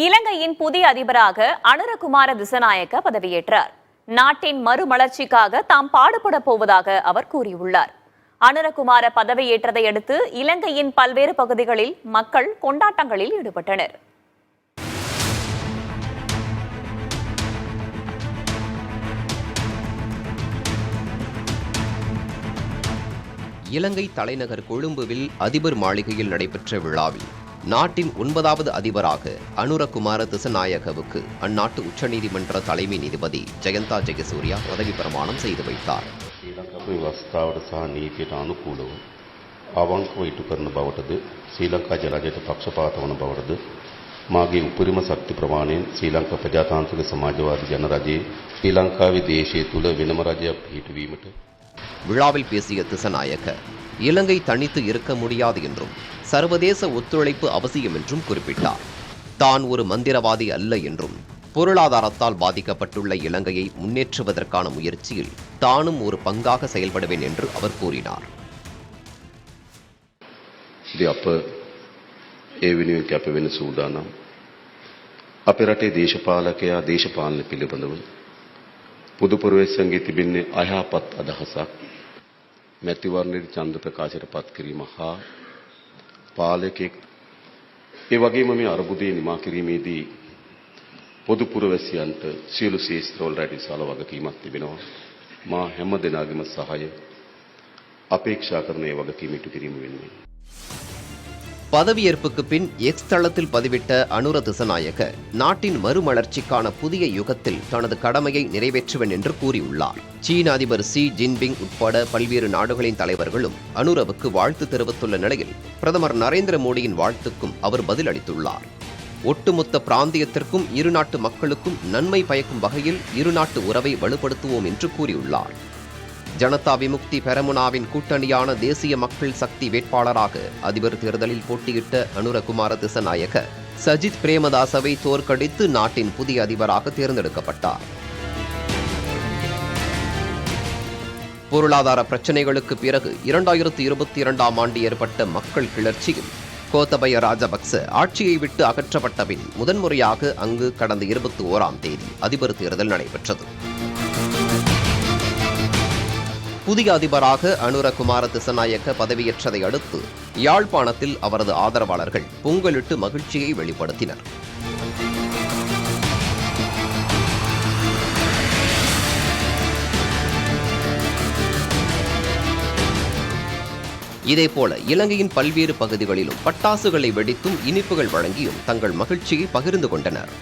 இலங்கையின் புதிய அதிபராக அனுரகுமார திசநாயக்க பதவியேற்றார். நாட்டின் மறுமலர்ச்சிக்காக தாம் பாடுபட போவதாக அவர் கூறியுள்ளார். அனுரகுமார பதவியேற்றதை அடுத்து இலங்கையின் பல்வேறு பகுதிகளில் மக்கள் கொண்டாட்டங்களில் ஈடுபட்டனர். இலங்கை தலைநகர் கொழும்புவில் அதிபர் மாளிகையில் நடைபெற்ற விழாவில் நாட்டின் 9வது அதிபராக அனுரகுமார திசநாயகவுக்கு அந்நாட்டு உச்சநீதிமன்ற தலைமை நீதிபதி ஜெயந்தா ஜெயசூர்யா பதவி பிரமாணம் செய்து வைத்தார். අවංකව ඉටු කරන බවටද ශ්‍රී ලංකා ජනජයට පක්ෂපාත වන බවටද මාගේ උපරිම ශක්ති ප්‍රමාණයෙන් ශ්‍රී ලංකා ප්‍රජාතාන්ත්‍රික සමාජවාදී ජනරජයේ ශ්‍රී ලංකාවේ දේශය තුල වෙනම රජයක් පිහිටුවීමට. விழாவில் பேசிய திசநாயக்க இலங்கை தனித்து இருக்க முடியாது என்றும் சர்வதேச ஒத்துழைப்பு அவசியம் என்றும் குறிப்பிட்டார். தான் ஒரு மந்திரவாதி அல்ல என்றும் பொருளாதாரத்தால் பாதிக்கப்பட்டுள்ள இலங்கையை முன்னேற்றுவதற்கான முயற்சியில் தானும் ஒரு பங்காக செயல்படுவேன் என்று அவர் கூறினார். අප ඒ වෙනුවෙන් කැප වෙන සූදානම්. අපේ රටේ දේශපාලකයා දේශපාලන පිළිබඳව පොදු පුරවැසියන්ගේ තිබෙන්නේ අයහපත් අදහසක්. මැතිවරණයේ ඡන්ද ප්‍රකාශයට පත් කිරීම හා පාලකෙක් ඒ වගේම මේ අර්බුදය නිමා කිරීමේදී පොදු පුරවැසියන්ට සියලු ශේෂ්ත්‍රවල රැඩිසාල වගකීමක් තිබෙනවා. මා හැම දෙනාගේම සහාය අපේක්ෂා කරන ඒ වගකීම ඉටු කිරීම වෙනුවෙන්. பதவியேற்புக்கு பின் எக்ஸ் தளத்தில் பதிவிட்ட அனுர திசநாயக்க நாட்டின் மறுமலர்ச்சிக்கான புதிய யுகத்தில் தனது கடமையை நிறைவேற்றுவேன் என்று கூறியுள்ளார். சீன அதிபர் ஷி ஜின்பிங் உட்பட பல்வேறு நாடுகளின் தலைவர்களும் அனுரவுக்கு வாழ்த்து தெரிவித்துள்ள நிலையில் பிரதமர் நரேந்திர மோடியின் வாழ்த்துக்கும் அவர் பதிலளித்துள்ளார். ஒட்டுமொத்த பிராந்தியத்திற்கும் இருநாட்டு மக்களுக்கும் நன்மை பயக்கும் வகையில் இருநாட்டு உறவை வலுப்படுத்துவோம் என்று கூறியுள்ளார். ஜனதா விமுக்தி பெரமுனாவின் கூட்டணியான தேசிய மக்கள் சக்தி வேட்பாளராக அதிபர் தேர்தலில் போட்டியிட்ட அனுரகுமார திசநாயக்க சஜித் பிரேமதாசவை தோற்கடித்து நாட்டின் புதிய அதிபராக தேர்ந்தெடுக்கப்பட்டார். பொருளாதார பிரச்சினைகளுக்கு பிறகு 2022ஆம் ஆண்டு ஏற்பட்ட மக்கள் கிளர்ச்சியில் கோத்தபய ராஜபக்ச ஆட்சியை விட்டு அகற்றப்பட்ட பின் முதன்முறையாக அங்கு கடந்த 21ஆம் தேதி அதிபர் தேர்தல் நடைபெற்றது. புதிய அதிபராக அனுரகுமார திசநாயக்க பதவியேற்றதை அடுத்து யாழ்ப்பாணத்தில் அவரது ஆதரவாளர்கள் பொங்கலிட்டு மகிழ்ச்சியை வெளிப்படுத்தினர். இதேபோல இலங்கையின் பல்வேறு பகுதிகளிலும் பட்டாசுகளை வெடித்தும் இனிப்புகள் வழங்கியும் தங்கள் மகிழ்ச்சியை பகிர்ந்து கொண்டனர்.